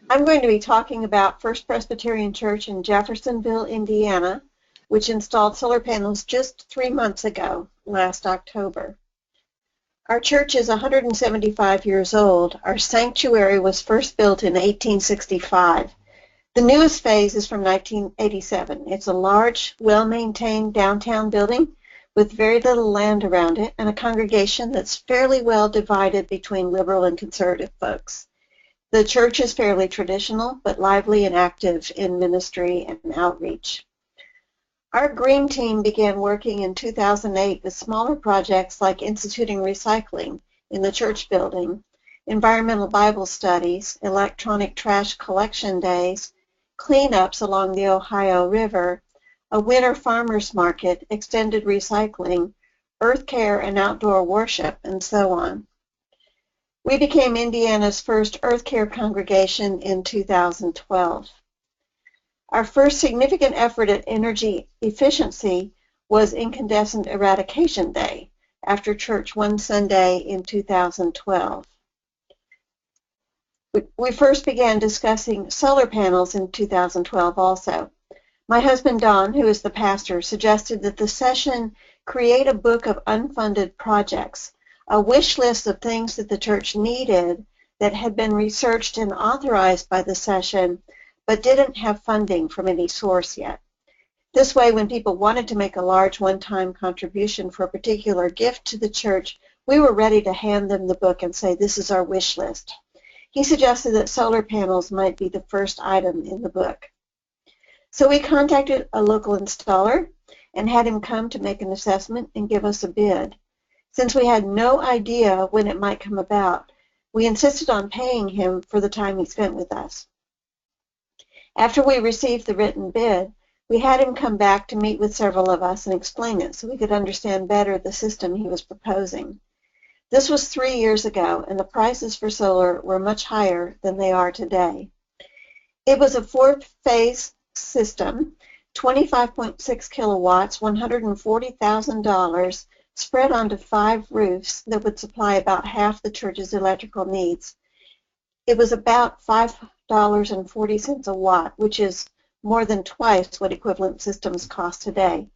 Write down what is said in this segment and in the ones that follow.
I'm going to be talking about First Presbyterian Church in Jeffersonville, Indiana, which installed solar panels just 3 months ago, last October. Our church is 175 years old. Our sanctuary was first built in 1865. The newest phase is from 1987. It's a large, well-maintained downtown building with very little land around it and a congregation that's fairly well divided between liberal and conservative folks. The church is fairly traditional, but lively and active in ministry and outreach. Our green team began working in 2008 with smaller projects like instituting recycling in the church building, environmental Bible studies, electronic trash collection days, cleanups along the Ohio River, a winter farmers market, extended recycling, earth care and outdoor worship, and so on. We became Indiana's first Earth Care congregation in 2012. Our first significant effort at energy efficiency was Incandescent Eradication Day after church one Sunday in 2012. We first began discussing solar panels in 2012 also. My husband Don, who is the pastor, suggested that the session create a book of unfunded projects, a wish list of things that the church needed that had been researched and authorized by the session but didn't have funding from any source yet. This way, when people wanted to make a large one-time contribution for a particular gift to the church, we were ready to hand them the book and say, this is our wish list. He suggested that solar panels might be the first item in the book. So we contacted a local installer and had him come to make an assessment and give us a bid. Since we had no idea when it might come about, we insisted on paying him for the time he spent with us. After we received the written bid, we had him come back to meet with several of us and explain it so we could understand better the system he was proposing. This was 3 years ago, and the prices for solar were much higher than they are today. It was a 4-phase system, 25.6 kilowatts, $140,000, spread onto 5 roofs that would supply about half the church's electrical needs. It was about $5.40 a watt, which is more than twice what equivalent systems cost today.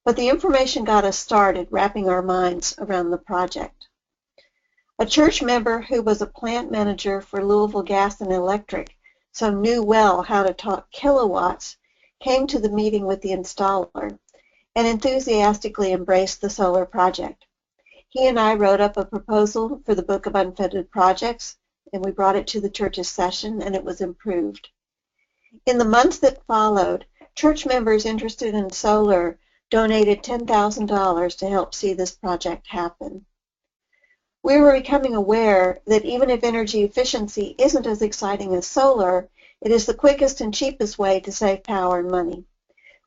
But the information got us started wrapping our minds around the project. A church member who was a plant manager for Louisville Gas and Electric, so knew well how to talk kilowatts, came to the meeting with the installer and enthusiastically embraced the solar project. He and I wrote up a proposal for the Book of Unfunded Projects, and we brought it to the church's session, and it was improved. In the months that followed, church members interested in solar donated $10,000 to help see this project happen. We were becoming aware that even if energy efficiency isn't as exciting as solar, it is the quickest and cheapest way to save power and money.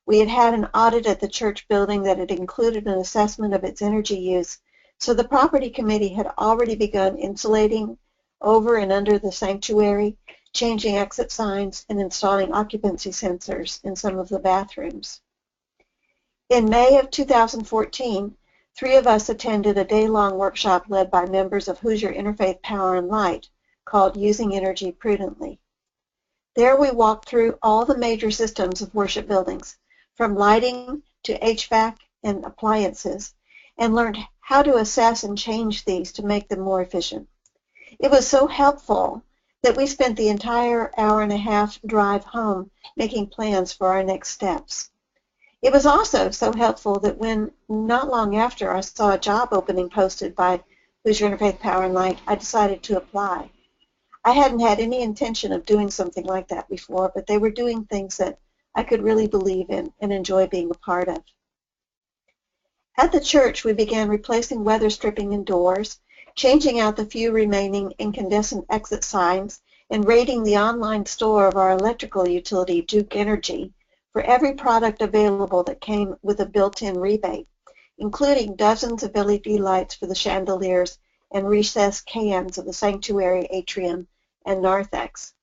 We had had an audit at the church building that had included an assessment of its energy use, so the property committee had already begun insulating over and under the sanctuary, changing exit signs, and installing occupancy sensors in some of the bathrooms. In May of 2014, 3 of us attended a day-long workshop led by members of Hoosier Interfaith Power and Light called Using Energy Prudently. There we walked through all the major systems of worship buildings, from lighting to HVAC and appliances, and learned how to assess and change these to make them more efficient. It was so helpful that we spent the entire hour-and-a-half drive home making plans for our next steps. It was also so helpful that when, not long after, I saw a job opening posted by Hoosier Interfaith Power and Light, I decided to apply. I hadn't had any intention of doing something like that before, but they were doing things that I could really believe in and enjoy being a part of. At the church, we began replacing weather stripping in doors, changing out the few remaining incandescent exit signs, and raiding the online store of our electrical utility, Duke Energy, for every product available that came with a built-in rebate, including dozens of LED lights for the chandeliers and recessed cans of the sanctuary atrium and narthex.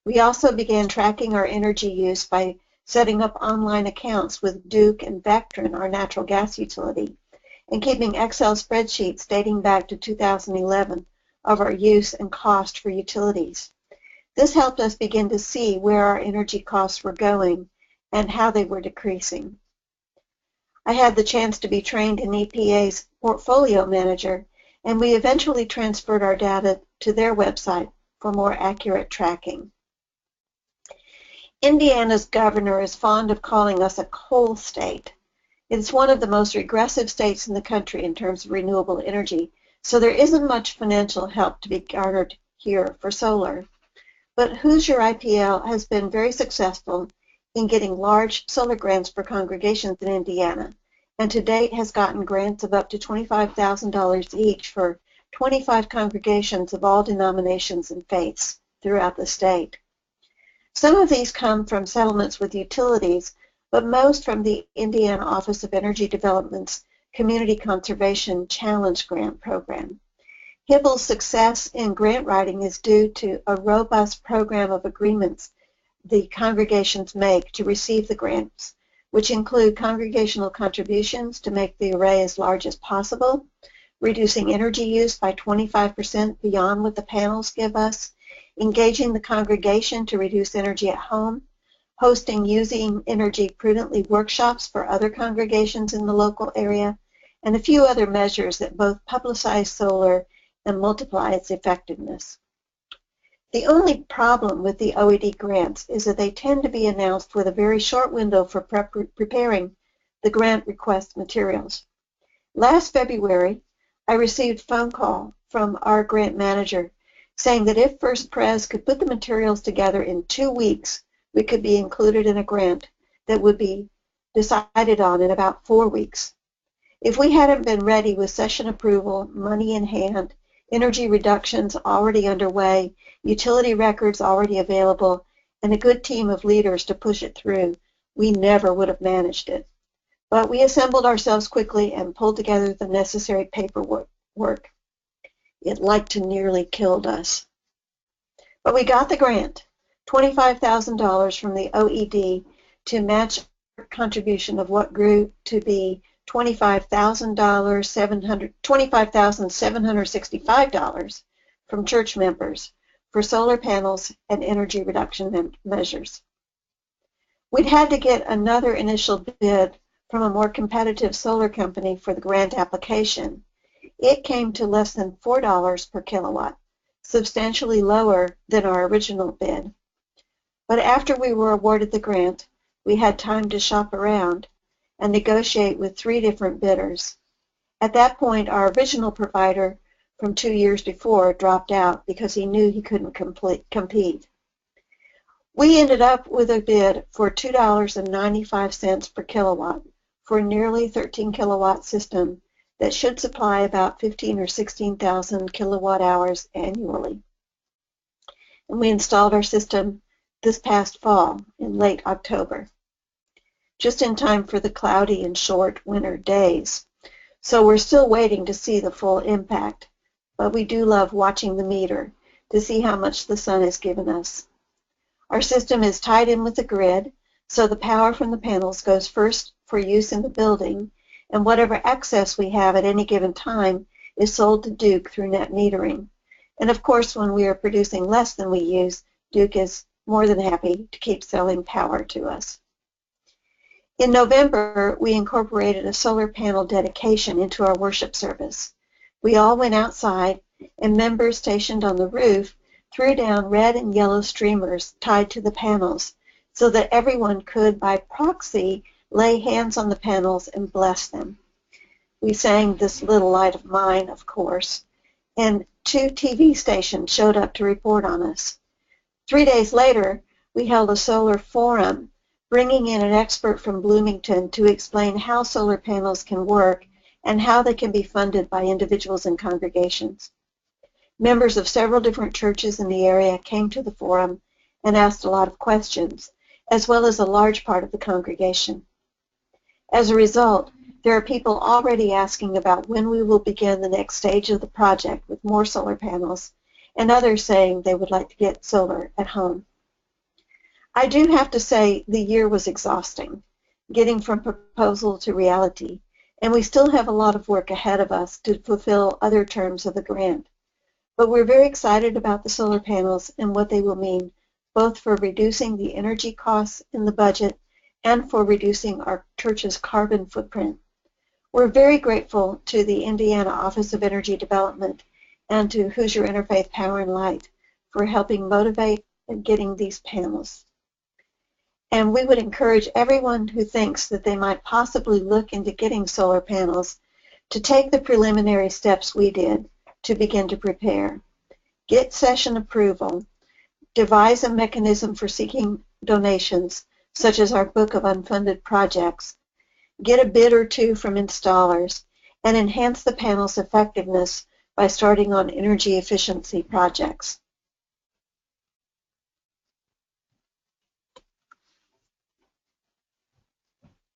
We also began tracking our energy use by setting up online accounts with Duke and Vectren, our natural gas utility, and keeping Excel spreadsheets dating back to 2011 of our use and cost for utilities. This helped us begin to see where our energy costs were going and how they were decreasing. I had the chance to be trained in EPA's portfolio manager, and we eventually transferred our data to their website for more accurate tracking. Indiana's governor is fond of calling us a coal state. It is one of the most regressive states in the country in terms of renewable energy, so there isn't much financial help to be garnered here for solar. But Hoosier IPL has been very successful in getting large solar grants for congregations in Indiana, and to date has gotten grants of up to $25,000 each for 25 congregations of all denominations and faiths throughout the state. Some of these come from settlements with utilities, but most from the Indiana Office of Energy Development's Community Conservation Challenge Grant Program. HIBL's success in grant writing is due to a robust program of agreements the congregations make to receive the grants, which include congregational contributions to make the array as large as possible, reducing energy use by 25% beyond what the panels give us, engaging the congregation to reduce energy at home, hosting using energy prudently workshops for other congregations in the local area, and a few other measures that both publicize solar and multiply its effectiveness. The only problem with the OED grants is that they tend to be announced with a very short window for preparing the grant request materials. Last February, I received a phone call from our grant manager saying that if First Pres could put the materials together in 2 weeks, we could be included in a grant that would be decided on in about 4 weeks. If we hadn't been ready with session approval, money in hand, energy reductions already underway, utility records already available, and a good team of leaders to push it through, we never would have managed it. But we assembled ourselves quickly and pulled together the necessary paperwork. It like to nearly killed us. But we got the grant, $25,000 from the OED to match our contribution of what grew to be $25,765 from church members for solar panels and energy reduction measures. We'd had to get another initial bid from a more competitive solar company for the grant application. It came to less than $4 per kilowatt, substantially lower than our original bid. But after we were awarded the grant, we had time to shop around and negotiate with 3 different bidders. At that point, our original provider from 2 years before dropped out because he knew he couldn't compete. We ended up with a bid for $2.95 per kilowatt for a nearly 13 kilowatt system that should supply about 15 or 16,000 kilowatt hours annually. And we installed our system this past fall in late October, just in time for the cloudy and short winter days. So we're still waiting to see the full impact, but we do love watching the meter to see how much the sun has given us. Our system is tied in with the grid, so the power from the panels goes first for use in the building, and whatever excess we have at any given time is sold to Duke through net metering. And of course, when we are producing less than we use, Duke is more than happy to keep selling power to us. In November, we incorporated a solar panel dedication into our worship service. We all went outside, and members stationed on the roof threw down red and yellow streamers tied to the panels so that everyone could, by proxy, lay hands on the panels and bless them. We sang This Little Light of Mine, of course, and 2 TV stations showed up to report on us. 3 days later, we held a solar forum, bringing in an expert from Bloomington to explain how solar panels can work and how they can be funded by individuals and congregations. Members of several different churches in the area came to the forum and asked a lot of questions, as well as a large part of the congregation. As a result, there are people already asking about when we will begin the next stage of the project with more solar panels, and others saying they would like to get solar at home. I do have to say the year was exhausting, getting from proposal to reality, and we still have a lot of work ahead of us to fulfill other terms of the grant. But we're very excited about the solar panels and what they will mean, both for reducing the energy costs in the budget and for reducing our church's carbon footprint. We're very grateful to the Indiana Office of Energy Development and to Hoosier Interfaith Power and Light for helping motivate and getting these panels. And we would encourage everyone who thinks that they might possibly look into getting solar panels to take the preliminary steps we did to begin to prepare. Get session approval, devise a mechanism for seeking donations, such as our book of unfunded projects, get a bid or two from installers, and enhance the panel's effectiveness by starting on energy efficiency projects.